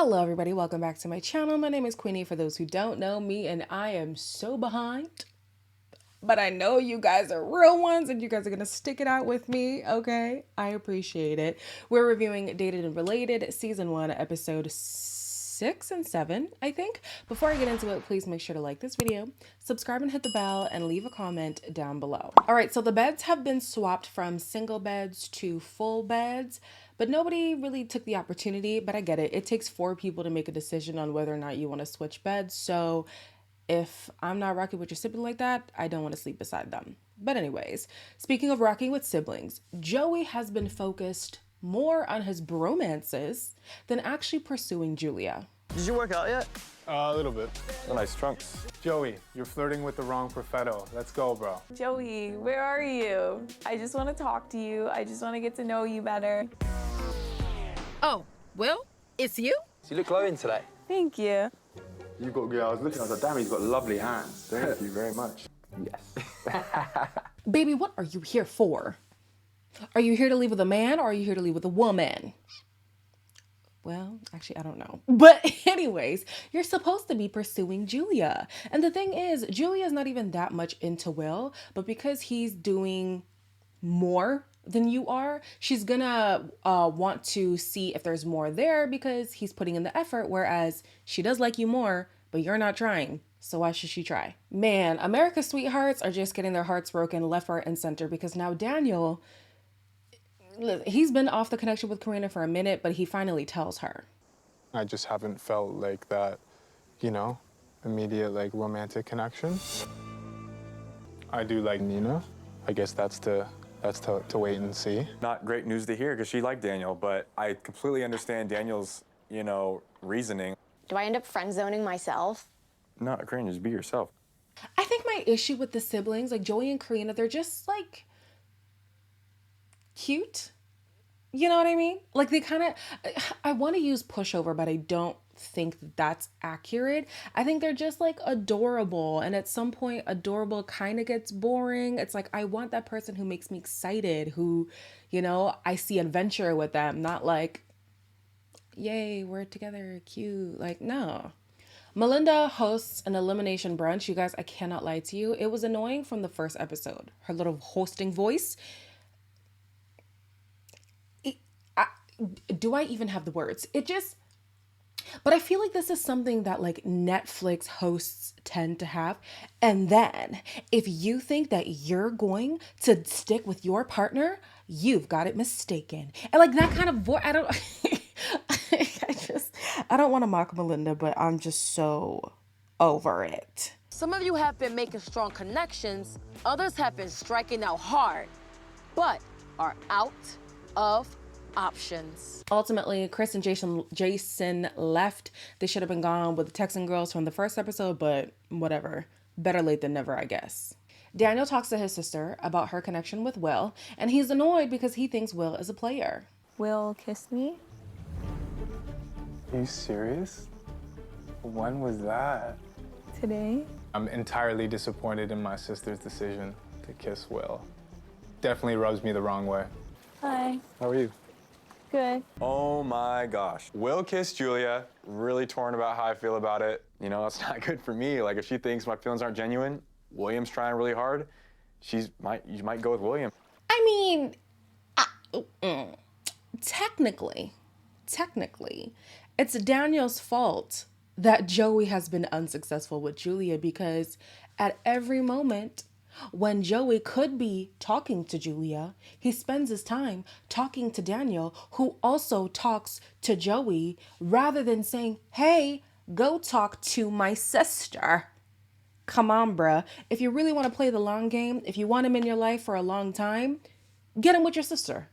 Hello everybody, welcome back to my channel. My name is Queenie for those who don't know me, and I am so behind. But I know you guys are real ones and you guys are gonna stick it out with me, okay? I appreciate it. We're reviewing Dated and Related Season 1, Episode 6 and 7, I think. Before I get into it, please make sure to like this video, subscribe and hit the bell, and leave a comment down below. All right, so the beds have been swapped from single beds to full beds, but nobody really took the opportunity, but I get it. It takes 4 people to make a decision on whether or not you want to switch beds, so if I'm not rocking with your sibling like that, I don't want to sleep beside them. But anyways, speaking of rocking with siblings, Joey has been focused more on his bromances than actually pursuing Julia. Did you work out yet? A little bit. Oh, nice trunks. Joey, you're flirting with the wrong Perfetto. Let's go, bro. Joey, where are you? I just want to talk to you. I just want to get to know you better. Oh, Will, it's you? You look glowing today. Thank you. You've got, yeah, I was looking, I was like, damn, he's got lovely hands. Thank you very much. Yes. Baby, what are you here for? Are you here to leave with a man or are you here to leave with a woman? Well, actually, I don't know. But anyways, you're supposed to be pursuing Julia. And the thing is, Julia's not even that much into Will, but because he's doing more than you are, she's gonna want to see if there's more there because he's putting in the effort, whereas she does like you more, but you're not trying. So why should she try? Man, America's sweethearts are just getting their hearts broken left, right, and center because now Daniel, he's been off the connection with Karina for a minute, but he finally tells her. I just haven't felt like that, you know, immediate, like, romantic connection. I do like Nina. I guess that's to wait and see. Not great news to hear because she liked Daniel, but I completely understand Daniel's, reasoning. Do I end up friend zoning myself? No, Karina, just be yourself. I think my issue with the siblings, like Joey and Karina, they're just like cute. You know what I mean? Like they kind of, I want to use pushover, but I don't think that's accurate. I think they're just like adorable. And at some point, adorable kind of gets boring. It's like, I want that person who makes me excited, who, I see adventure with them, not like, yay, we're together, cute. Like, no. Melinda hosts an elimination brunch. You guys, I cannot lie to you. It was annoying from the first episode. Her little hosting voice. Do I even have the words? But I feel like this is something that like Netflix hosts tend to have. And then if you think that you're going to stick with your partner, you've got it mistaken. And like that kind of voice, I don't, I don't want to mock Melinda, but I'm just so over it. Some of you have been making strong connections, others have been striking out hard, but are out of options. Ultimately, Chris and Jason left. They should have been gone with the Texan girls from the first episode, but whatever. Better late than never, I guess. Daniel talks to his sister about her connection with Will, and he's annoyed because he thinks Will is a player. Will kiss me? Are you serious? When was that? Today? I'm entirely disappointed in my sister's decision to kiss Will. Definitely rubs me the wrong way. Hi. How are you? Good. Oh my gosh. Will kissed Julia. Really torn about how I feel about it. It's not good for me. Like if she thinks my feelings aren't genuine, William's trying really hard. You might go with William. I mean, technically, it's Daniel's fault that Joey has been unsuccessful with Julia because at every moment when Joey could be talking to Julia, he spends his time talking to Daniel, who also talks to Joey, rather than saying, hey, go talk to my sister. Come on, bruh. If you really want to play the long game, if you want him in your life for a long time, get him with your sister.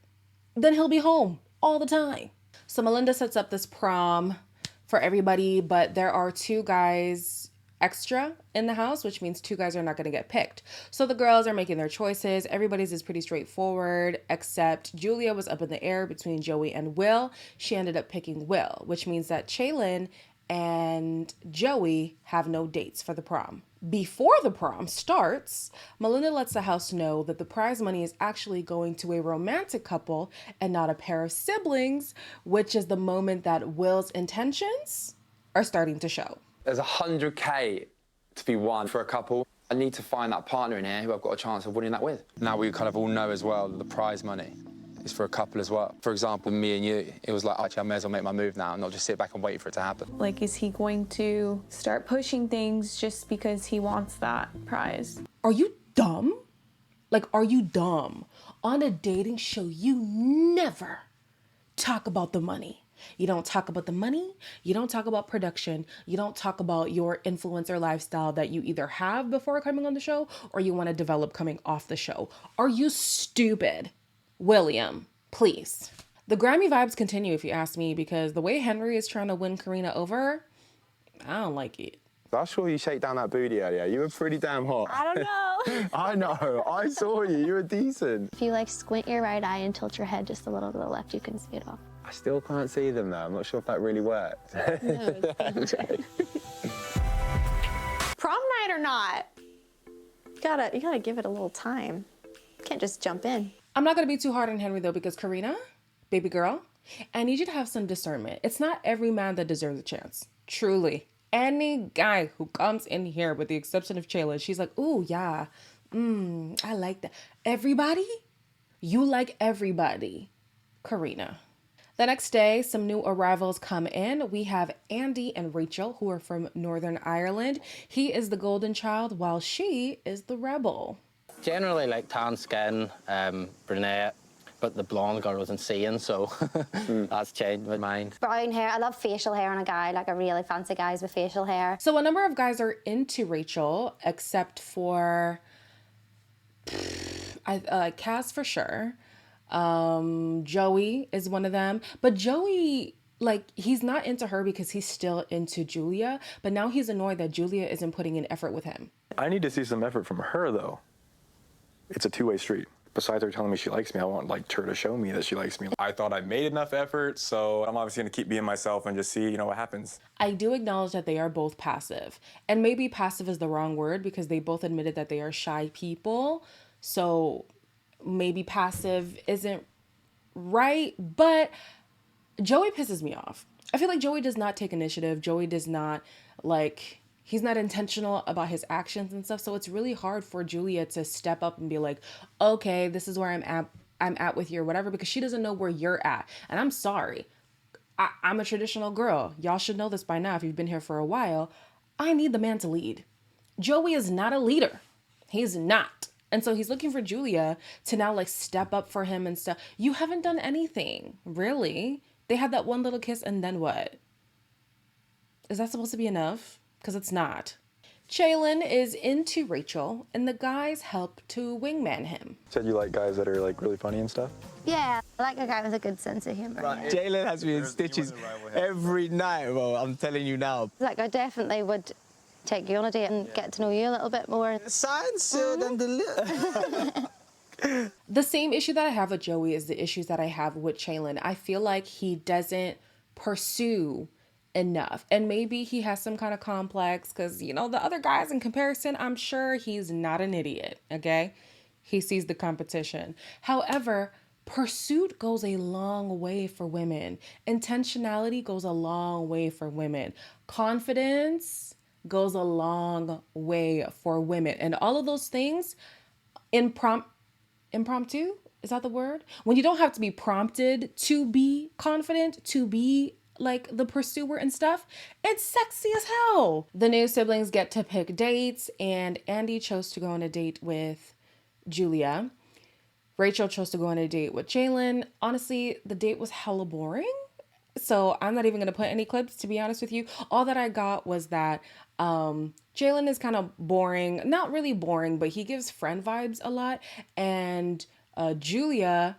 Then he'll be home all the time. So Melinda sets up this prom for everybody, but there are 2 guys extra in the house, which means 2 guys are not going to get picked. So the girls are making their choices. Everybody's is pretty straightforward, except Julia was up in the air between Joey and Will. She ended up picking Will, which means that Chaylin and Joey have no dates for the prom. Before the prom starts, Melinda lets the house know that the prize money is actually going to a romantic couple and not a pair of siblings, which is the moment that Will's intentions are starting to show. There's 100K to be won for a couple. I need to find that partner in here who I've got a chance of winning that with. Now we kind of all know as well that the prize money is for a couple as well. For example, me and you, it was like, actually, I may as well make my move now and not just sit back and wait for it to happen. Like, is he going to start pushing things just because he wants that prize? Are you dumb? Like, are you dumb? On a dating show, you never talk about the money. You don't talk about the money. You don't talk about production. You don't talk about your influencer lifestyle that you either have before coming on the show or you want to develop coming off the show. Are you stupid? William, please. The Grammy vibes continue, if you ask me, because the way Henry is trying to win Karina over, I don't like it. I saw you shake down that booty earlier. You were pretty damn hot. I don't know. I know. I saw you. You were decent. If you like squint your right eye and tilt your head just a little to the left, you can see it all. I still can't see them, though. I'm not sure if that really worked. Prom night or not, you gotta give it a little time. You can't just jump in. I'm not going to be too hard on Henry, though, because Karina, baby girl, I need you to have some discernment. It's not every man that deserves a chance. Truly. Any guy who comes in here, with the exception of Chayla, she's like, ooh, yeah, I like that. Everybody? You like everybody. Karina. The next day, some new arrivals come in. We have Andy and Rachel, who are from Northern Ireland. He is the golden child, while she is the rebel. Generally like tan skin, brunette, but the blonde girl wasn't seeing, so that's changed my mind. Brown hair. I love facial hair on a guy. Like, I really fancy guys with facial hair. So a number of guys are into Rachel, except for Kaz for sure. Joey is one of them. But Joey, like, he's not into her because he's still into Julia. But now he's annoyed that Julia isn't putting in effort with him. I need to see some effort from her, though. It's a two-way street. Besides her telling me she likes me, I want her to show me that she likes me. I thought I made enough effort, so I'm obviously gonna keep being myself and just see, what happens. I do acknowledge that they are both passive. And maybe passive is the wrong word because they both admitted that they are shy people. So maybe passive isn't right, but Joey pisses me off. I feel like Joey does not take initiative. Joey does not, he's not intentional about his actions and stuff. So it's really hard for Julia to step up and be like, okay, this is where I'm at with you or whatever, because she doesn't know where you're at. And I'm sorry. I'm a traditional girl. Y'all should know this by now if you've been here for a while. I need the man to lead. Joey is not a leader. He's not. And so he's looking for Julia to now step up for him and stuff. You haven't done anything, really. They had that one little kiss and then what? Is that supposed to be enough? Because it's not. Jalen is into Rachel, and the guys help to wingman him. Said you like guys that are really funny and stuff? Yeah, I like a guy with a good sense of humor. Right. Jalen has me in stitches every night, bro. I'm telling you now. Like, I definitely would take you on a date and get to know you a little bit more. Sign sealed and delivered. The same issue that I have with Joey is the issues that I have with Jalen. I feel like he doesn't pursue enough. And maybe he has some kind of complex because, the other guys in comparison, I'm sure he's not an idiot, okay? He sees the competition. However, pursuit goes a long way for women. Intentionality goes a long way for women. Confidence goes a long way for women. And all of those things, impromptu, is that the word? When you don't have to be prompted to be confident, to be the pursuer and stuff, it's sexy as hell. The new siblings get to pick dates, and Andy chose to go on a date with Julia. Rachel chose to go on a date with Jalen. Honestly, the date was hella boring. So I'm not even going to put any clips, to be honest with you. All that I got was that Jalen is kind of boring. Not really boring, but he gives friend vibes a lot. And Julia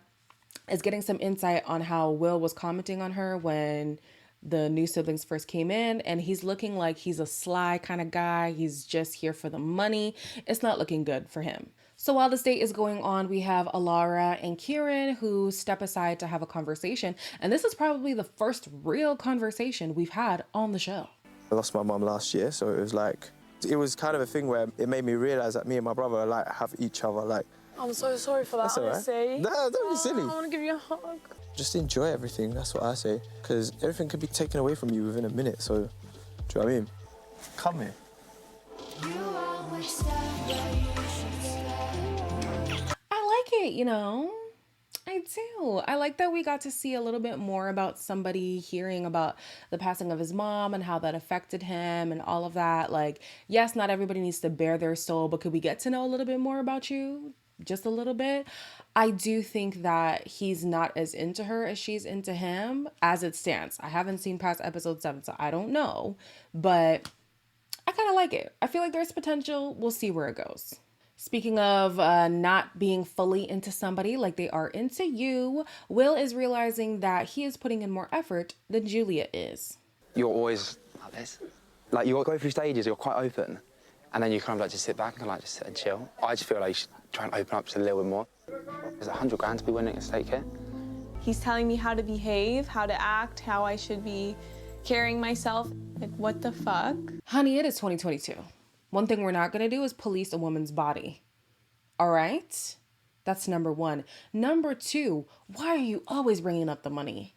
is getting some insight on how Will was commenting on her when the new siblings first came in, and he's looking like he's a sly kind of guy. He's just here for the money. It's not looking good for him. So while this date is going on, we have Alara and Kieran who step aside to have a conversation. And this is probably the first real conversation we've had on the show. I lost my mum last year, so it was It was kind of a thing where it made me realise that me and my brother like have each other. Like, I'm so sorry for that, that's all right. honestly. No, don't be silly. I want to give you a hug. Just enjoy everything. That's what I say. Because everything could be taken away from you within a minute. So, do you know what I mean? Come here. I like it, you know. I do. I like that we got to see a little bit more about somebody hearing about the passing of his mom and how that affected him and all of that. Like, yes, not everybody needs to bare their soul, but could we get to know a little bit more about you? Just a little bit. I do think that he's not as into her as she's into him as it stands. I haven't seen past episode 7, so I don't know, but I kind of like it. I feel like there's potential. We'll see where it goes. Speaking of not being fully into somebody like they are into you, Will is realizing that he is putting in more effort than Julia is. You're always like this. Like, you go through stages, you're quite open, and then you kind of like just sit back and like just sit and chill. I just feel like you should try and open up just a little bit more. There's 100 grand to be winning at stake here. He's telling me how to behave, how to act, how I should be carrying myself. Like, what the fuck? Honey, it is 2022. One thing we're not going to do is police a woman's body. All right? That's number 1. Number 2, why are you always bringing up the money?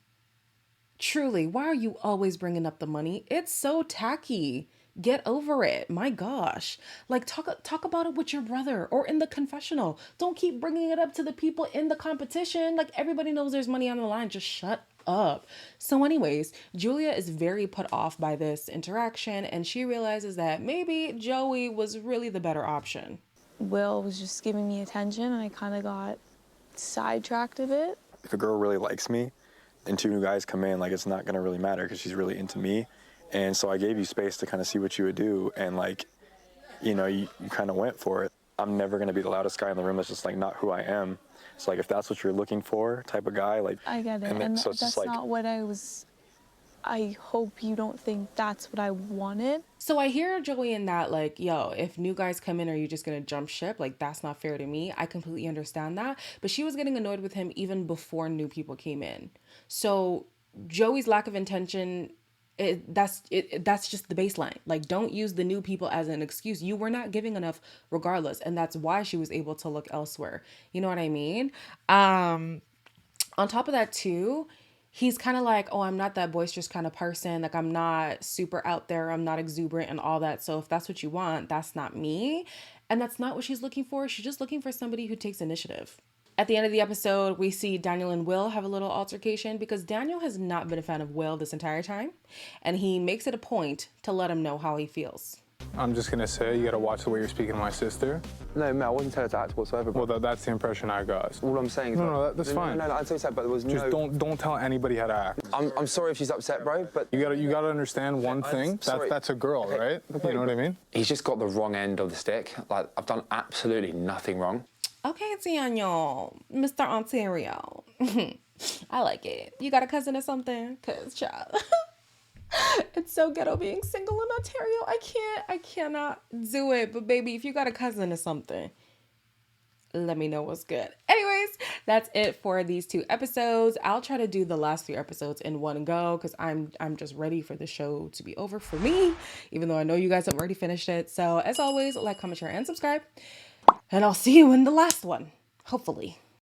Truly, why are you always bringing up the money? It's so tacky. Get over it. My gosh. Like, talk about it with your brother or in the confessional. Don't keep bringing it up to the people in the competition. Like, everybody knows there's money on the line. Just shut up. So anyways, Julia is very put off by this interaction, and she realizes that maybe Joey was really the better option. Will was just giving me attention, and I kind of got sidetracked a bit. If a girl really likes me and 2 new guys come in, like, it's not gonna really matter because she's really into me. And so I gave you space to kind of see what you would do, and like, you know, you kind of went for it. I'm never gonna be the loudest guy in the room. That's just like not who I am. It's like, if that's what you're looking for, type of guy, like. I get it, and so it's that's just like, not what I was. I hope you don't think that's what I wanted. So I hear Joey in that, like, yo, if new guys come in, are you just gonna jump ship? Like, that's not fair to me. I completely understand that. But she was getting annoyed with him even before new people came in. So Joey's lack of intention, that's just the baseline. Like, don't use the new people as an excuse. You were not giving enough regardless, and that's why she was able to look elsewhere. You know what I mean? On top of that too, he's kind of like, oh, I'm not that boisterous kind of person. Like, I'm not super out there. I'm not exuberant and all that. So if that's what you want, that's not me. And that's not what she's looking for. She's just looking for somebody who takes initiative. At the end of the episode, we see Daniel and Will have a little altercation because Daniel has not been a fan of Will this entire time. And he makes it a point to let him know how he feels. I'm just gonna say, you gotta watch the way you're speaking to my sister. No, Mel, I wasn't telling her to act whatsoever. Well, that's the impression I got. All I'm saying is... No, that's fine. No, I totally said, but there was just don't tell anybody how to act. I'm sorry if she's upset, bro, but... You gotta understand one thing. That's a girl, right? You know what I mean? He's just got the wrong end of the stick. Like, I've done absolutely nothing wrong. Okay, Daniel, Mr. Ontario. I like it. You got a cousin or something? Cause child, it's so ghetto being single in Ontario. I cannot do it. But baby, if you got a cousin or something, let me know what's good. Anyways, that's it for these 2 episodes. I'll try to do the last 3 episodes in one go because I'm just ready for the show to be over for me, even though I know you guys have already finished it. So as always, like, comment, share, and subscribe. And I'll see you in the last one, hopefully.